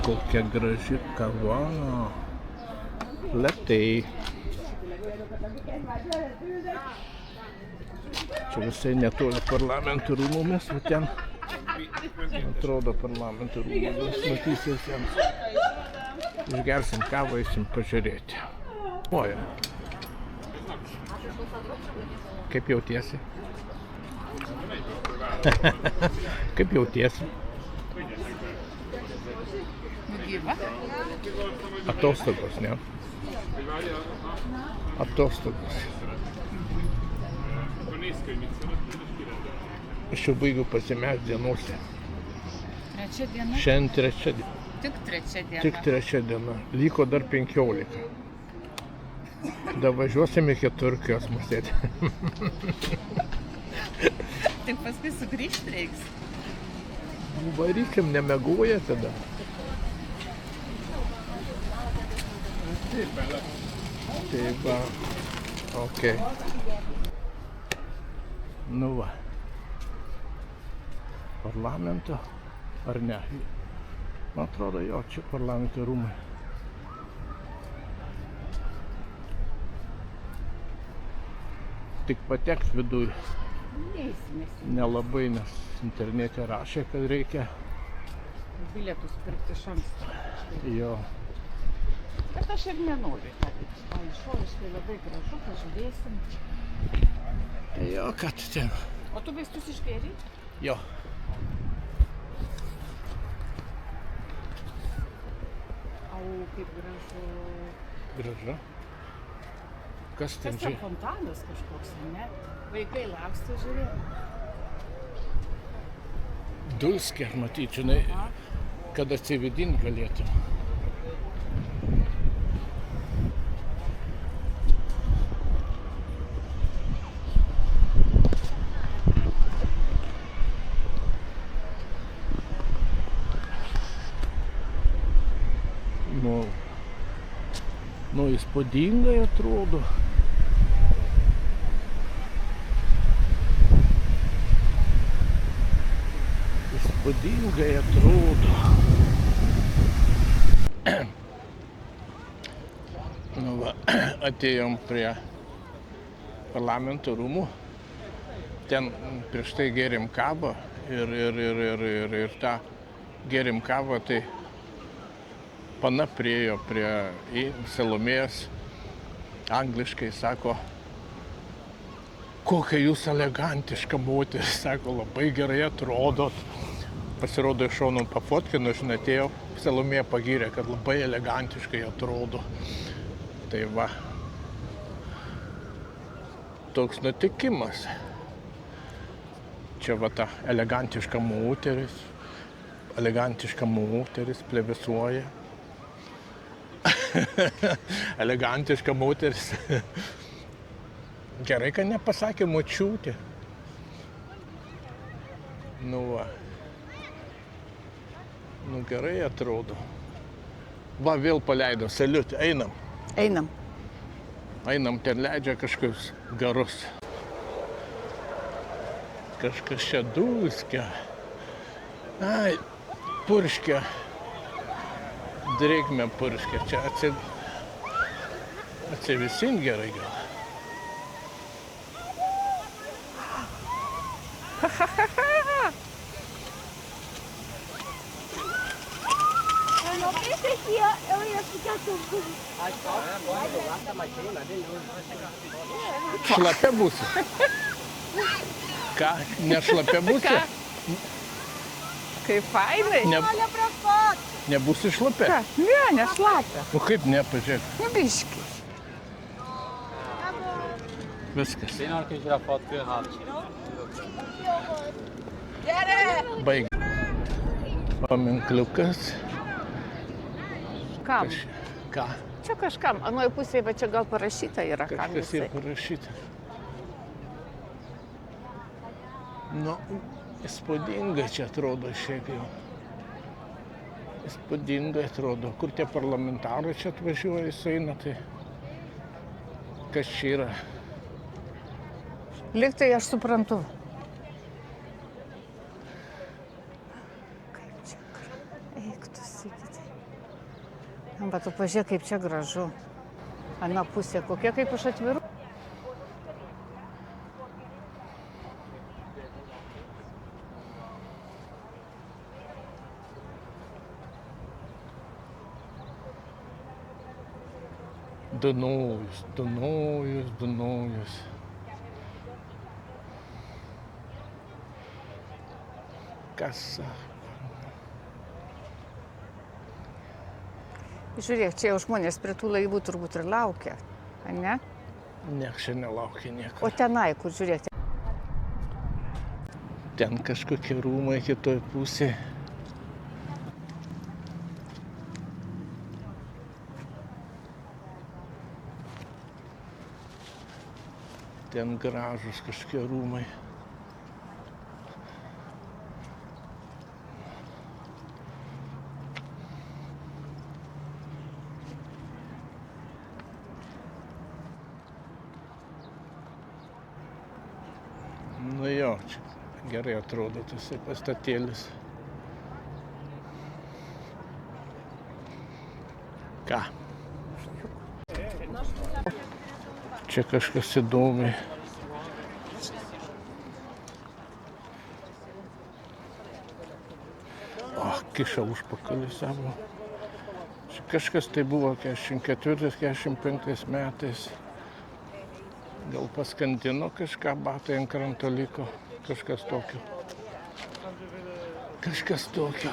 Kokia graži kava. Lėtai. Čia visai netoli parlamento rūmų mes, o ten atrodo parlamento rūmų mes matysim. Išgersim kavą, eisim pažiūrėti. Oja. Kaip jautiesi? Kaip jautiesi? Gyva. Atostogos, ne? Atostogos. Aš jau baigiu pasimest dienose. Trečia diena? Šiandien trečia diena. Tik trečia diena. Tik trečia diena. Liko dar 15. Davažiuosim iki Turkijos musėti. Tik paskui sugrįžti reiks. Varykim, nemeguoja tada. Taip va. Ok. Nu va. Parlamento. Ar ne? Man atrodo, jo, čia parlamento rūmai. Tik patekt viduj. Nelabai, nes internete rašė, kad reikia. Bilietus pirkti iš anksto. Jo. Bet aš ir nenoriu. Išoriškai labai gražu, pažiūrėsim. Jo, kad ten. O tu vaistus išgėrei? Jo. Au, kaip gražu. Gražu. Kas ten Tas ten fontanas kažkoks, ne? Vaikai laksto, žiūrėk. Dulskė, matyt, žinai, kad atsividint galėtum. Nu, įspūdingai atrodo. Įspūdingai atrodo. Nu va, atėjom prie parlamento rūmų. Ten prieš tai gėrėm kavą ir tą gėrėm kavą, tai pana priėjo prie Salomėjos, angliškai sako, kokia jūs elegantiška moteris, sako, labai gerai atrodot. Pasirodo, iš šono pafotkinu, aš netėjau, Salomėja pagyrė, kad labai elegantiškai atrodo. Tai va, toks nutikimas. Čia va ta elegantiška moteris plevisuoja. Elegantiška moteris. Gerai, kad nepasakė močiutė. Nu va. Nu gerai atrodo. Va, vėl paleido, saliut, einam. Einam. Einam, ten leidžia kažkokius garus. Kažkas čia dūskia. Ai, purškia. Drėgmę purškia. Čia atsivisint gerai gal. Šlapia būsi? Ką? Nešlapia būsi? Kaip fainai. Nebūsi šlapia? Ką? Ne, nešlapia. Nu kaip ne, pažiūrėk. Nu biški. Viskas. Den har kanske fått för halv. Baig. Paminkliukas. Kam? Ką? Čia kažkam. Anoje pusėje, bet čia gal parašyta yra, kam Kažkas jisai. ir parašyta. Nu, įspūdingai čia atrodo šiaip jau. Įspūdingai atrodo. Kur tie parlamentarai čia atvažiuoja, jis eina, tai kas čia yra? Liktai aš suprantu. Kaip čia eik tu sėdėti. Va, tu pažiūrėk, kaip čia gražu. Ana pusė, kokia kaip iš atvirų. Dunojus, Dunojus, Dunojus. Kas? Žiūrėk, čia jau žmonės prie tų laivų turbūt ir laukia, ne? Nieks čia nelaukia nieko. O tenai, kur žiūrėk. Ten kažkokie rūmai kitoj pusėje. Ten gražus kažkokie rūmai. Nu jo, čia gerai atrodo tas pastatėlis. Ką? Čia kažkas įdomi. O, kiša užpakalį savo. Čia kažkas tai buvo 44-45 metais. Gal paskandino kažką, batai ant kranto liko. Kažkas tokio. Kažkas tokio.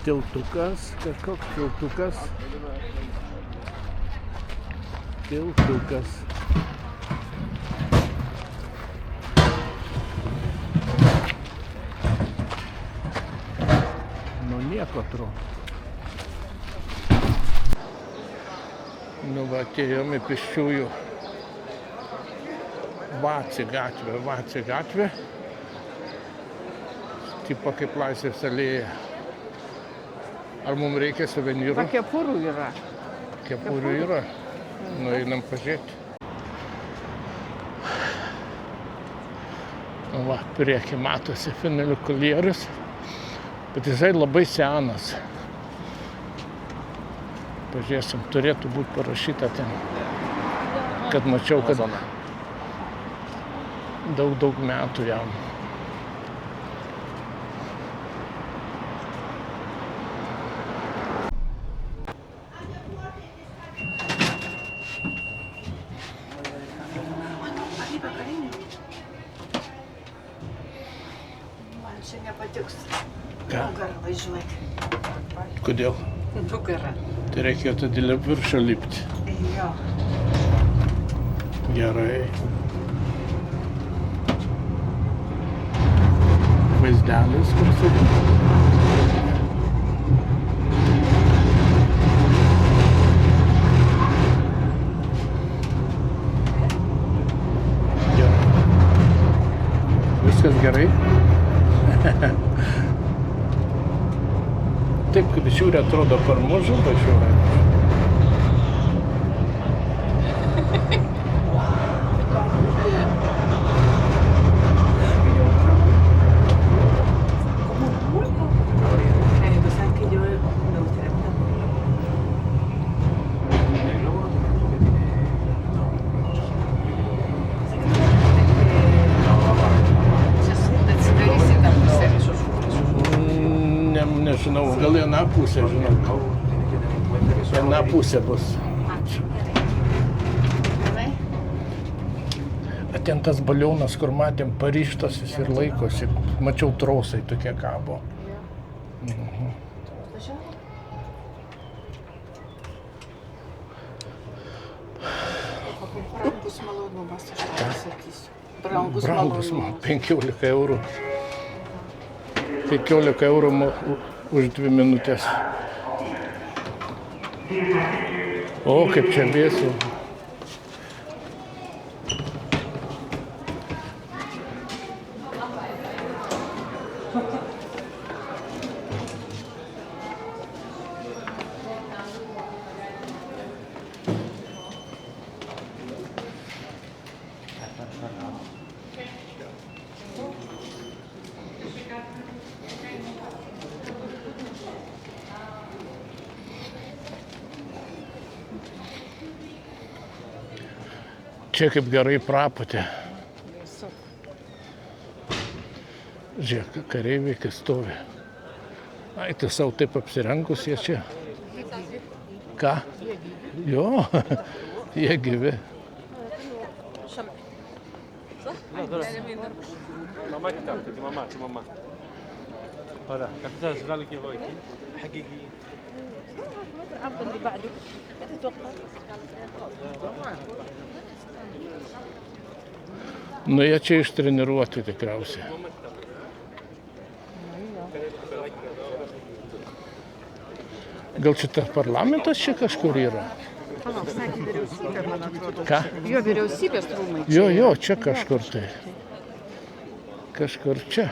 Tiltukas, kažkoks tiltukas. Tiltukas. Nu nieko atrodo. Nu va, atėjom į pėsčiųjų Vacį gatvę. Tipo kaip Laisvės alėja. Ar mums reikia suvenyrų? Va, kepurų yra. Kepurių yra. Nu, einam pažiūrėti. Nu va, priekį matosi funikulierius, bet jisai labai senas. Pažiūrėsim, turėtų būti parašyta ten, kad mačiau, kad daug metų jam. Man čia nepatiks. Ką? Nugarą važiuoti. Kodėl? Nugarą. Tai reikėjo tada viršą lipti. Jo. Gerai. Vaizdelis koksai. Gerai. Viskas gerai? Taip, kaip žiūri, atrodo per mažu važiuoja. Nežinau, gal viena pusė, žinau. Viena pusė bus. Ten tas balionas, kur matėm, parištas jis ir laikosi. Mačiau trosai tokie kabo. Brangus malonumas, aš tau pasakysiu. Brangus 15 eurų. 15 eurų už 2 minutės. O, kaip čia vėsu. Čia kaip gerai prapatė. Vėsu. Žiūrėk, kareiviai, kai stovi. Ai, tai savo taip apsirengus jie čia. Ką? Jo, jie gyvi. ماما كتبت ماما هذا كتبت شغال كيف حقيقي العرض اللي بعده تتوقع Nu, jie čia ištreniruoti tikriausiai. Gal šitas parlamentas čia kažkur yra? Palauk, sakė vyriausybė, man atrodo. Ką? Jo vyriausybės rūmai. Jo, čia kažkur tai. Kažkur čia.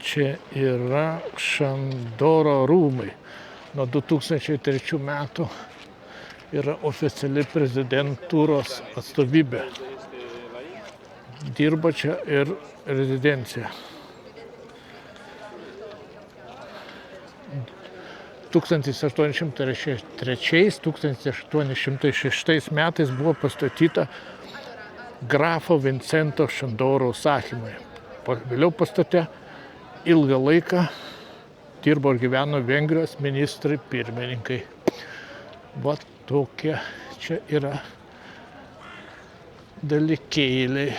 Čia yra Šandoro rūmai. Nuo 2003 metų yra oficiali prezidentūros atstovybė. Dirba čia ir rezidencija. 1803-1806 metais buvo pastatyta grafo Vincento Šandoro užsakymai. Vėliau pastate ilgą laiką dirbo ir gyveno Vengrijos ministrai pirmininkai. Va tokie čia yra dalykėliai.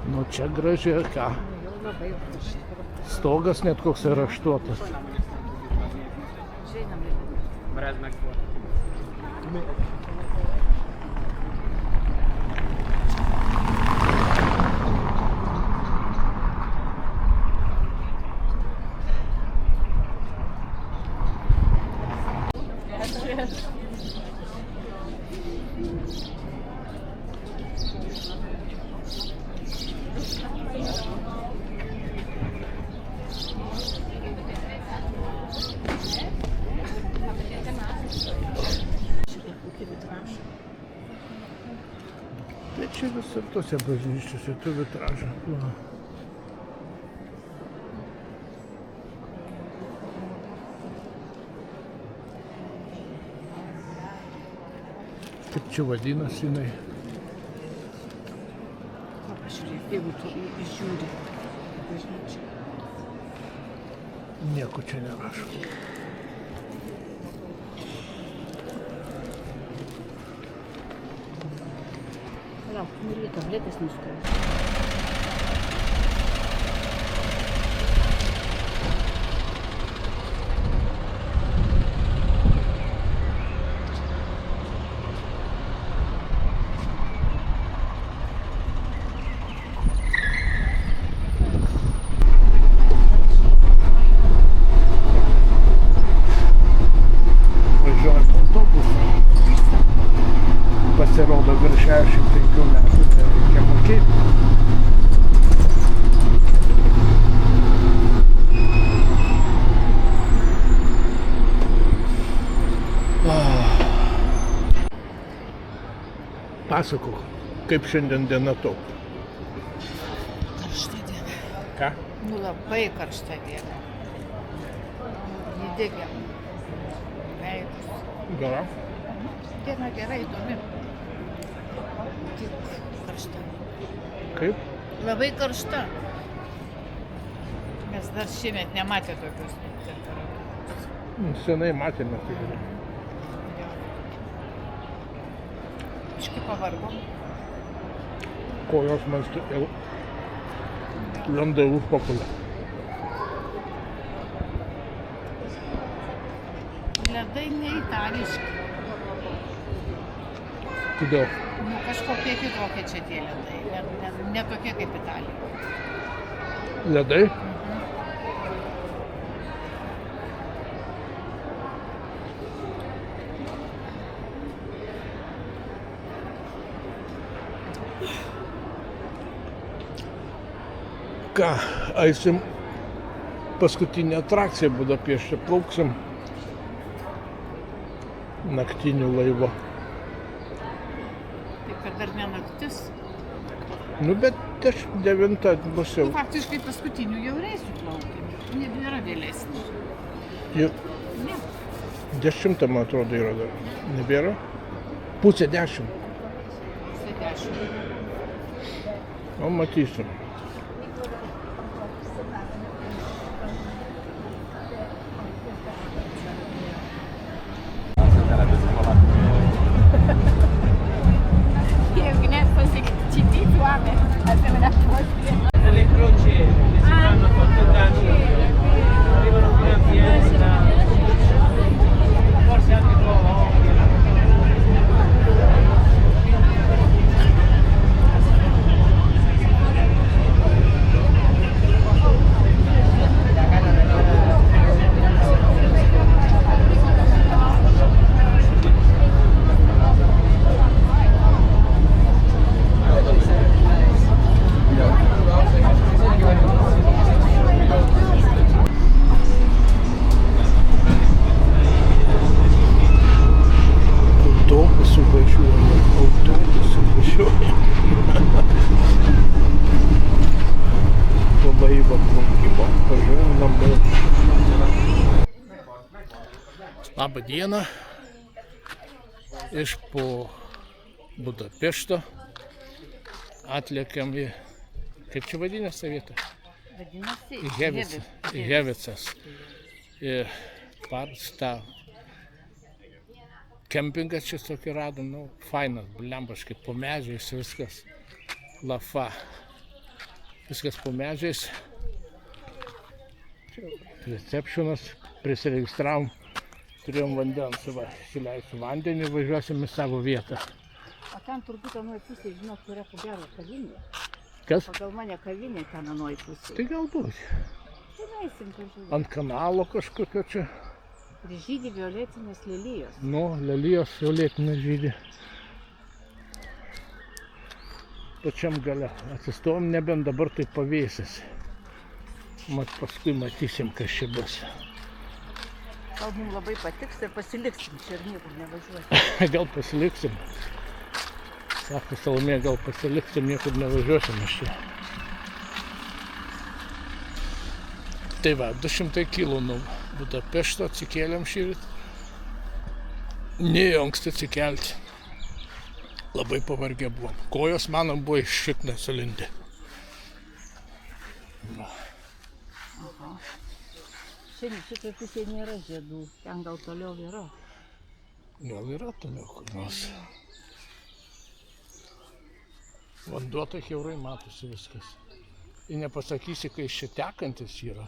Nu čia gražiai, ką? Stogas net koks raštuotas. Tai čia visur tose bažnyčiose tų vitražų. Kaip čia vadinasi jinai? Pažiūrėk, jeigu tu žiūri bažnyčią. Nieko čia nerašo. Palauk, Marija, tabletės nustojo. Važiuojam autobusu. Pasirodo virš 65 metų, tai reikia mokėti. Pasakok, kaip šiandien diena tau? Karšta diena. Ką? Nu labai karšta diena. Įdegė. Veidus. Gera? Diena gerai, įdomi. Tik karšta. Kaip? Labai karšta. Mes dar šiemet nematė tokios temperatūros. Senai matėme tai. Iškai pavargom. Kojos man lenda į užpakalį. Ledai ne itališki. Kodėl? Nu kažkokie kitokie čia tie ledai. Ne tokie kaip Italijoje. Ledai? Ką, eisim paskutinę atrakciją Budapešte, plauksim naktiniu laivu. Tai vakar dar ne naktis. Nu, bet 9 bus jau. Faktiškai paskutinių jau reisų plaukėm. Nebėra vėlesnį. Jau Ne. 10, man atrodo, yra dar. Nebėra? Pusė 10. Pusė 10. O matysim. Le crociere che si fanno a Portogallo arrivano fino a Vienna, forse anche Bologna. Autobusų važiuoja. Po laivo plaukimo važiuojam namo. Labą dieną. Iš po Budapešto atlėkėm į, kaip čia vadinasi vieta? Vadinasi, Hevicas. Ir tą kempingą čia tokį radom, nu, fainas, blembaškai, po medžiais viskas, lafa, viskas po medžiais. Receptionas, prisiregistravom, turėjom vandens, va, įsileisiu vandenį, važiuosim į savo vietą. O ten turbūt anoje pusėje, žinok, yra ko gero kavinė. Kas? Pagal mane kavinė ten anoje pusėje. Tai galbūt. Tai eisim pažiūrėti. Ant kanalo kažkokio čia. Žydi violetinės lelijos. Nu, lelijos violetinės žydi. Pačiam gale atsistovim, nebent dabar tai pavėsis. Mat paskui matysim, kas čia bus. Gal mums labai patiks ir pasiliksim čia ir niekur nevažiuosim. Gal pasiliksim. Sako Salomė, gal pasiliksim, niekur nevažiuosim iš čia. Tai va, 200 km nuo Budapešto atsikėlėm šįryt. Nėjo anksti atsikelti. Labai pavargę buvom. Kojos mano buvo iš šikną sulindę. Šiandien šitoj pusėje nėra žiedų, ten gal toliau yra. Gal yra toliau kur nors. Vanduo tai kiaurai matosi viskas. Ir nepasakysi, kai iš čia tekantis yra.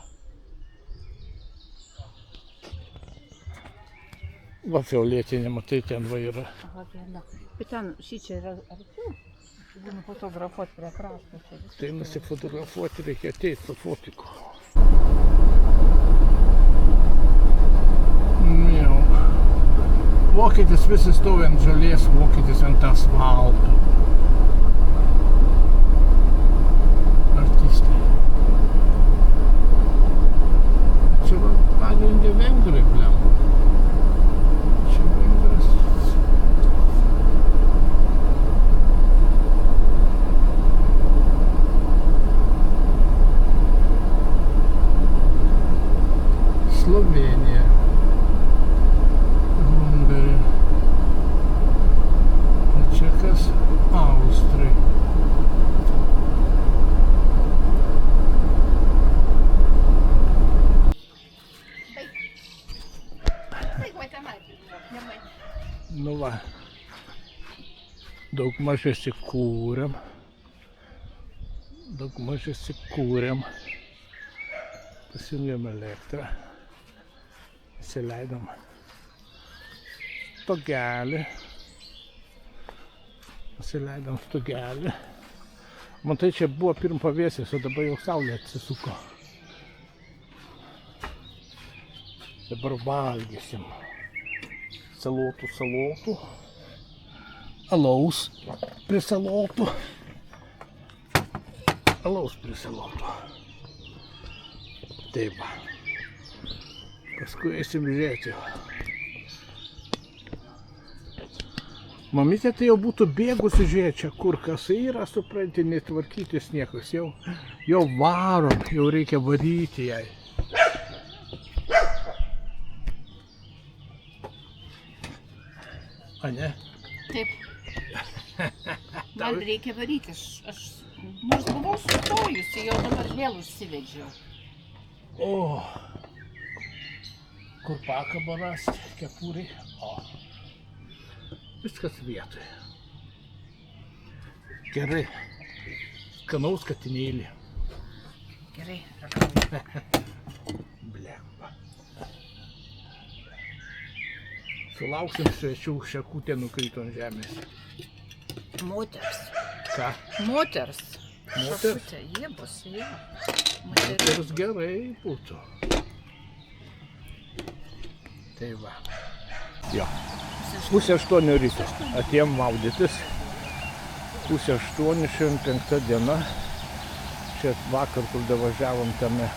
Va, fioletinė, matai, ten va yra. Aha, viena. Bet ten šičia yra arčiau. Galiu nufotografuoti prie krašto. Tai nusifotografuoti reikia ateiti su fotiku. Jau. Vokietis visi stovi ant žolės, vokietis ant asfalto. Artistai. Čia va pagrindė vengrai, blem. Čia vengras. Slovenija. Hungarija. O čia kas? Austrai. Nu va, daug maž įsikūrėm. Pasijungėm elektrą. Įsileidom stogelį. Matai, čia buvo pirm pavėsis, o dabar jau saulė atsisuko. Dabar valgysim. Salotų. Alaus prie salotų. Taip va. Paskui eisim žiūrėti. Mamytė tai jau būtų bėgusi, žiūrėti, čia kur kas yra, supranti, netvarkytis niekas. Jau varom, jau reikia varyti jai. A ne? Taip. Man reikia varyti. Aš nors buvau sustojusi, jau dabar vėl užsivedžiau. O, kur pakabą rasti, kepurį? O, viskas vietoj. Gerai, skanaus katinėlį. Gerai. Blemba. Sulauksim svečių, šakutė nukrito ant žemės. Moters. Ką? Moters. Moters? Šakutė, jie bus, jie. Moters gerai būtų. Tai va. Jo. 7:30 ryto. Atėjom maudytis. 7:30, šiandien 5 diena. Čia vakar, kur davažiavom tame.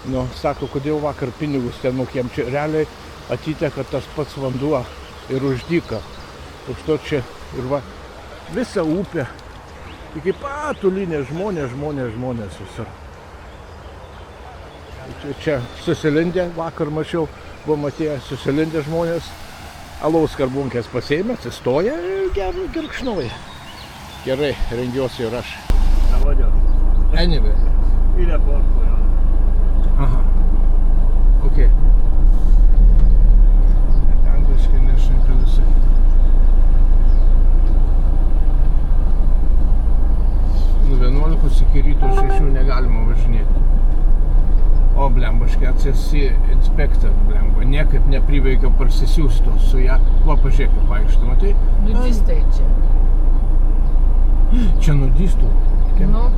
Nu, sako, kodėl vakar pinigus ten mokėjom. Čia realiai atiteka tas pats vanduo ir už dyką. Už to čia ir va, visa upė. Iki patulinė žmonės visur. Čia susilindę, vakar mačiau, buvo atėję susilindę žmonės. Alaus karbunkės pasiėmė, atsistoja ir girkšnoja. Gerai, rengiuosi ir aš. Anyway. Ile portko, ja. Aha. Okei. Angliškai nešneka visai. Nu 11 iki ryto 6 negalima važinėti. O blembaškai atsisi inspektor, blemba. Niekaip nepriveikia parsisiųsto su ją. Va, pažiūrėk, kaip vaikšto, matai? Nudistai čia. Čia nudistų. Nu.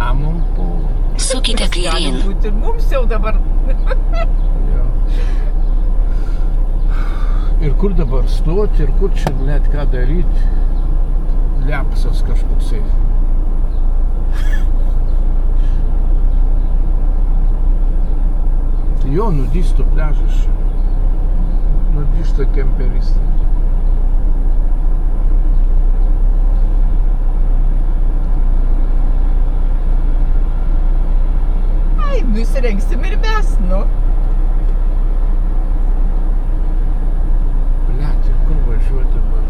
Amom po. Sukite kairėn. Būti ir mums jau dabar. Jo. Ir kur dabar stoti, ir kur čia net ką daryti. Lepsas kažkoksai. Jo, nudistų pliažas čia. Nudistų kemperistai. Ai, nusirengsim ir mes, nu. Blet, ir kur važiuoti dabar?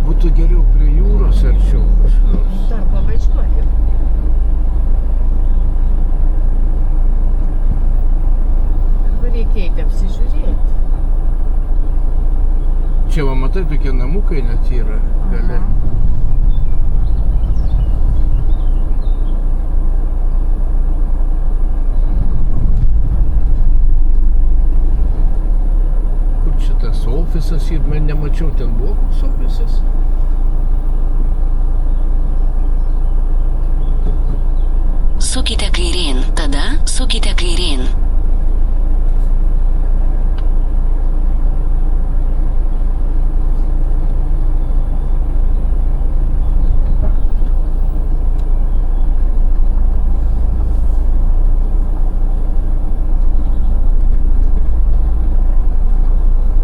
Būtų geriau prie jūros arčiau kažkur. Dar pavažiuokim. Dabar reikia eiti apsižiūrėti. Čia va, matai, tokie namukai net yra. Gali. Kur čia tas ofisas ir man nemačiau, ten buvo koks ofisas. Sukite kairėn, tada sukite kairėn.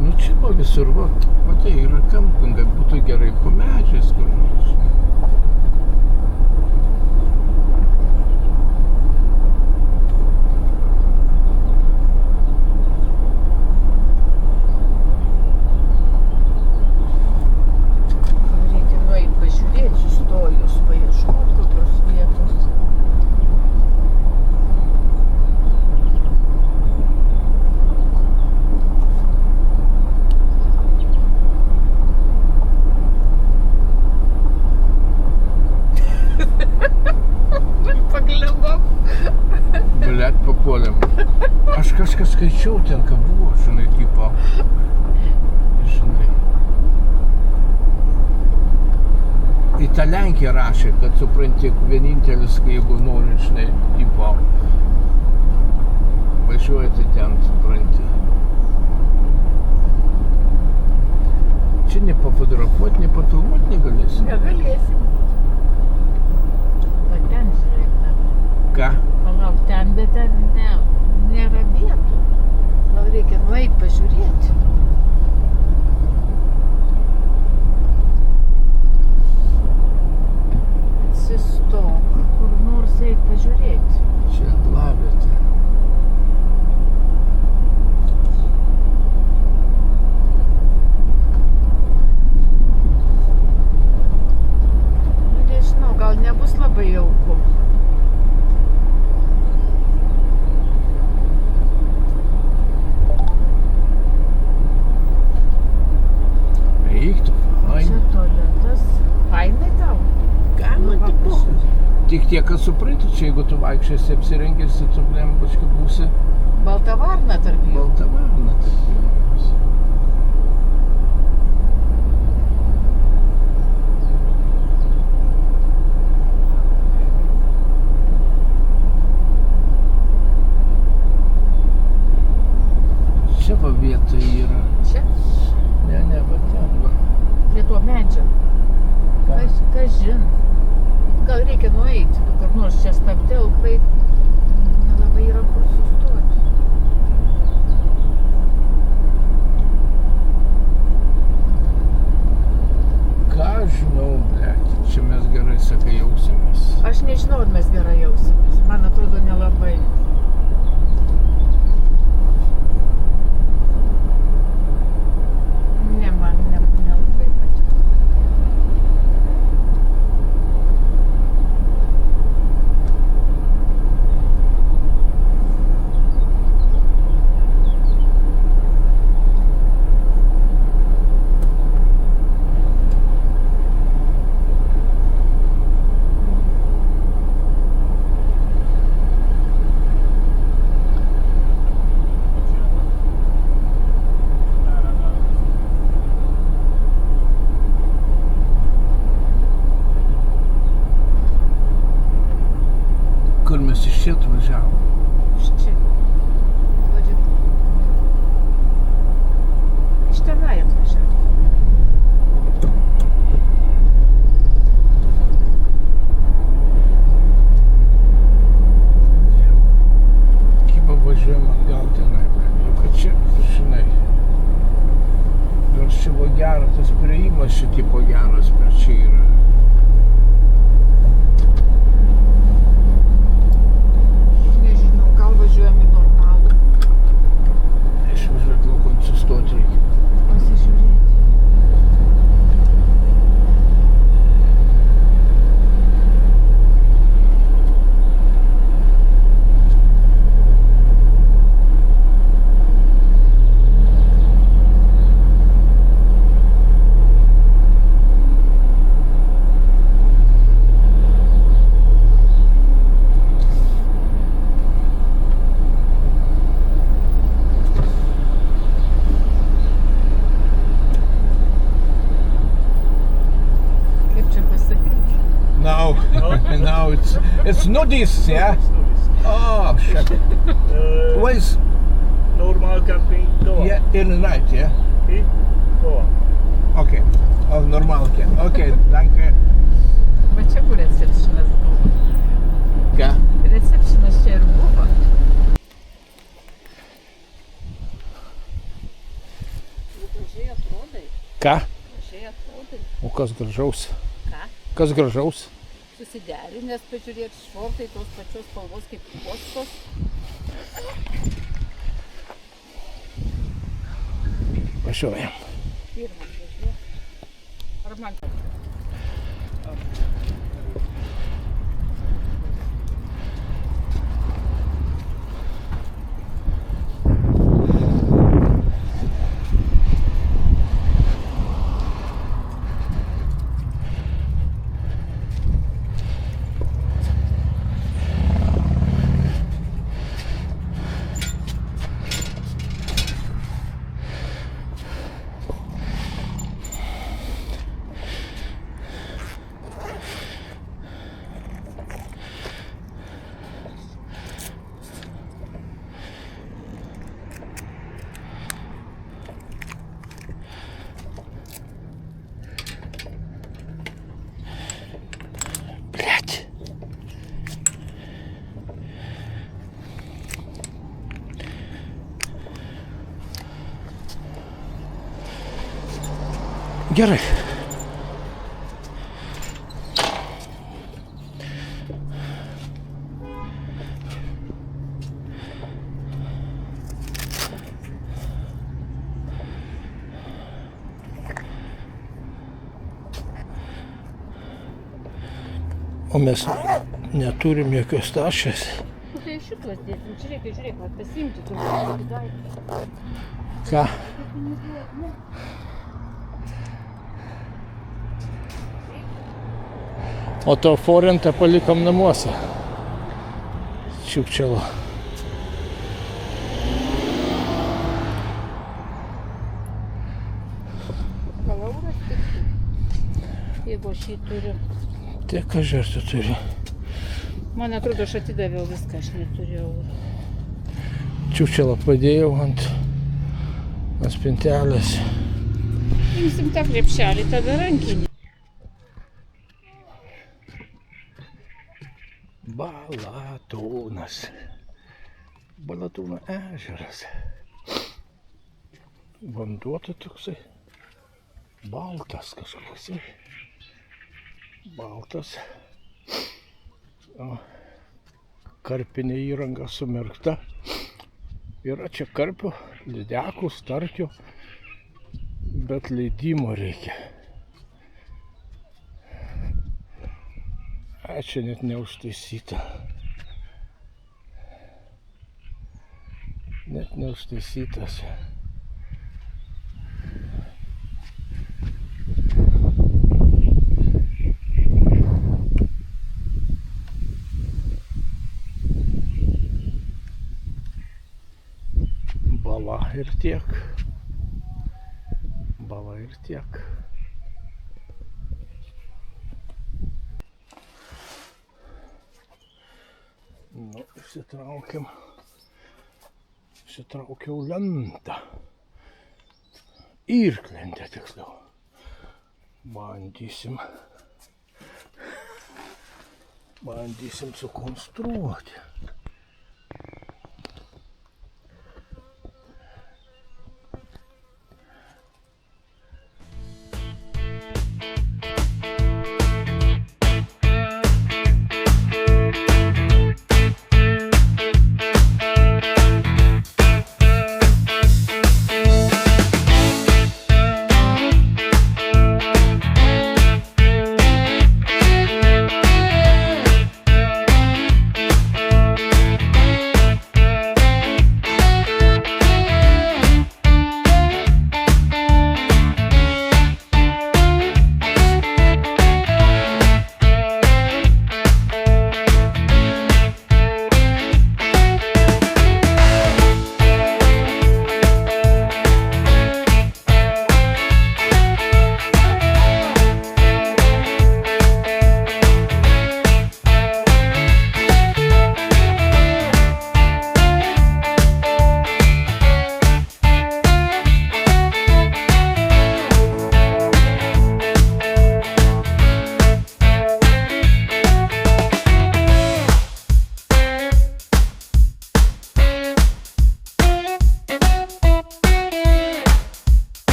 Nu čia va visur, va, matai, yra kampingai, būtų gerai po medžiais kur nors. Reikia nueit pažiūrėti, sustojus, paieškot kokios vietos. Pagliubom. Blet, papuolėm. Aš kažką skaičiau ten, ką buvo, žinai, tipo. Žinai. ta Lenkija rašė, kad supranti, vienintelis, jeigu nori, žinai, tipo, važiuoti ten, supranti. Čia nepafotografuoti, nepafilmuoti negalėsi. Negalėsim. Va ten žiūrėk dar. Ką? Palauk ten, bet ten nėra vietų. Gal reikia nueiti pažiūrėti. Atsistok, kur nors eiti pažiūrėti. Čia aklavietė. Nu, nežinau, gal nebus labai jauku. Eik tu, fain. Čia tualetas. Fainai tau? Man tik pochui. Tik tiek, kad supranti, čia jeigu tu vaikščiasi apsirengęs, tu blembačkai būsi Balta varna tarp jų. balta varna. Čia va vieta yra. Čia? Ne, va ten va. Prie to medžio. Kažin. Gal reikia nueiti, kur nors čia stabtelkai. Nelabai yra kur sustoti. Ką žinau, blėt, čia mes gerai, sakai, jausimės. Aš nežinau, ar mes gerai jausimės. Man atrodo, nelabai. Ne, man nelabai patiko. Kur mes iš čia atvažiavom? Iš čia. Žodžiu. Iš tenai atvažiavo. Kyba važiuojam atgal tenai, bet kad čia, žinai. Nors čia buvo geras, tas priėjimas čia tipo geras, bet čia yra. Nežinau, gal važiuojam į normalų. Išvažiuot laukon sustoti reikia. Pasižiūrėti. Kaip čia pasakyti? Now it's nudist, yeah? Oh, shit. Where's, Normal camping door. yeah, in the night, yeah? Door. Okay. Oh, normal, okay. Okay, danke. Va čia kur recepšinas buvo. Ką? Recepšinas čia ir buvo. Gražiai atrodai. Ką? Gražiai atrodai. O kas gražaus? Ką? Kas gražaus? Susiderinęs, pažiūrėk, šortai tos pačios spalvos kaip postos. Važiuojam. Pirmas važiuoja. Ar man Gerai. O mes neturim jokios tašės. Tai šitas dėsim, žiūrėk, va, pasiimti turbūt daiktą. Ką? O to forintą palikom namuose. Čiukčelo. Kalauras tiktų. Jeigu aš jį turiu. Tiek, ką žerti turi. Man atrodo, aš atidaviau viską, aš neturėjau. Čiukčelą padėjau ant spintelės. Imsim tą krepšelį, tada rankinį. Balatūnas. Balatūno ežeras. Vanduo tai toksai baltas kažkoks. Baltas. O karpinė įranga sumerkta. Yra čia karpių, lydekų, starkių, bet leidimo reikia. Čia net neužtaisyta. Net neužtaisytas. Bala ir tiek. Bala ir tiek. Nu, išsitraukiau lentą. Irklentę tiksliau. Bandysim sukonstruoti.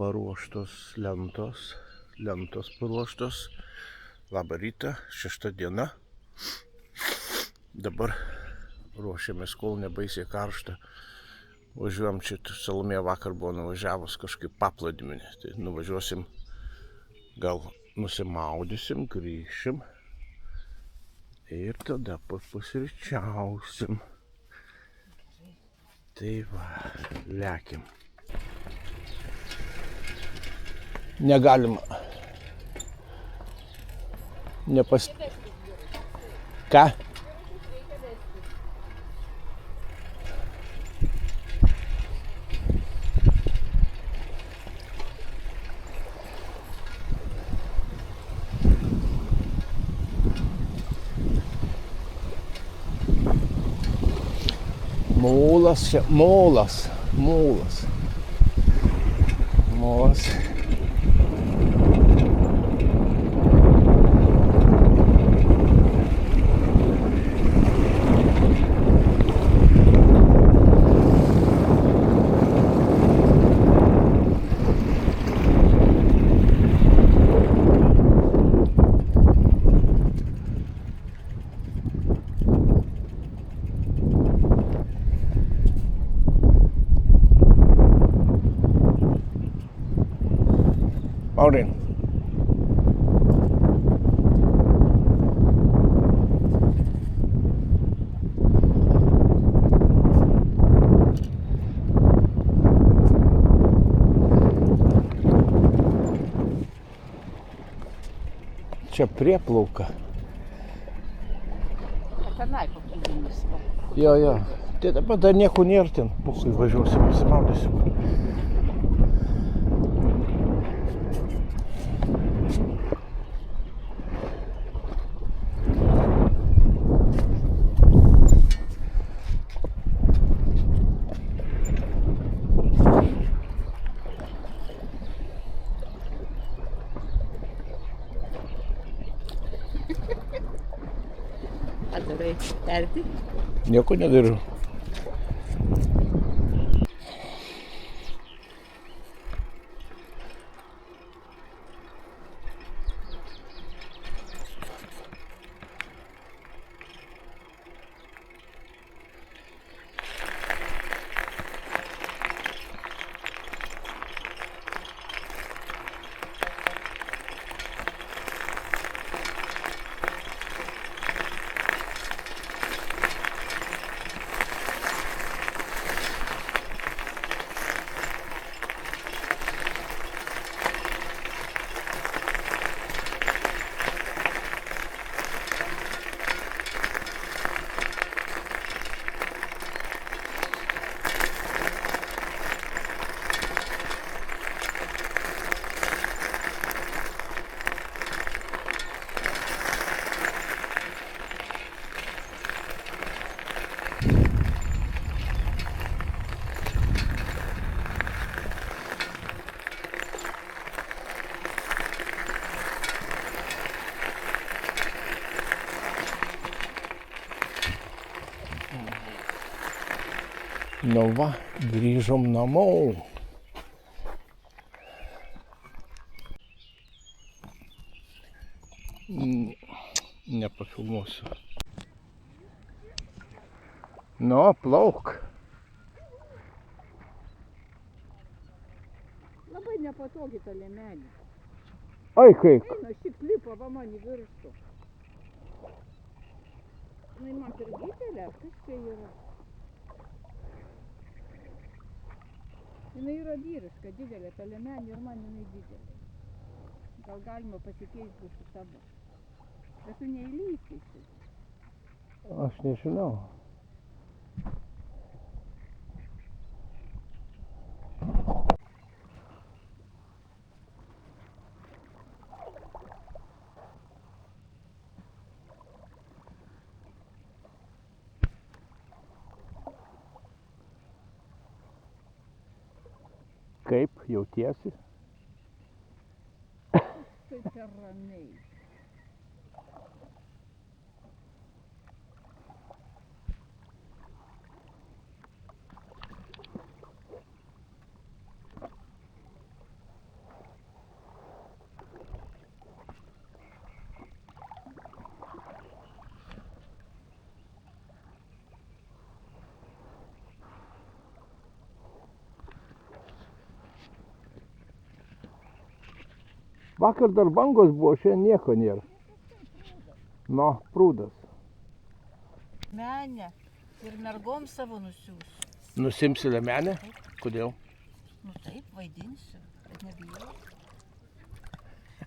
Paruoštos lentos paruoštos. Labą rytą, 6 diena. Dabar ruošiamės, kol nebaisiai karšta. Važiuojam čia, Salomėja vakar buvo nuvažiavus kažkaip paplūdimį. Tai nuvažiuosim, gal nusimaudysim, grįšim. Ir tada pusryčiausim. Tai va, lekim. Negalima. Ką? Mūlas čia, mūlas. Maureen. Čia prieplauka. Tenai paplūdimys. Jo. Tai dabar dar nieko nėra ten. Paskui važiuosim, pasimaudysim. Adarai, terti. Nieko nedariau. Nu va, grįžom namo. Nepafilmuosiu. Nu, plauk. Labai nepatogi ta liemenė. Ai kaip. Eina, šit lipa va man į viršų. Jinai man per didelė, kas čia yra? Jinai yra vyriška, didelė ta liemenė ir man jinai didelė. Gal galima pasikeisti su tavo. Bet tu neįlysi. Aš nežinau. Kaip jautiesi? Kaip per ramiai. Vakar dar bangos buvo, šiandien nieko nėra. Nu, prūdas. Menė. Ir mergom savo nusiųsiu. Nusimsi liemenę? Kodėl? Nu taip, vaidinsiu, bet nebijau.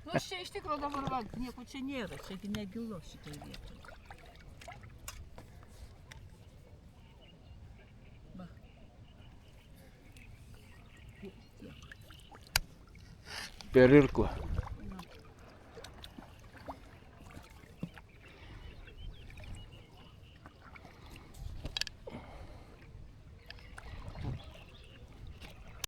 Nu aš čia iš tikrųjų dabar va, nieko čia nėra, čiagi negilu šitai vietoj. Va. Per irklą.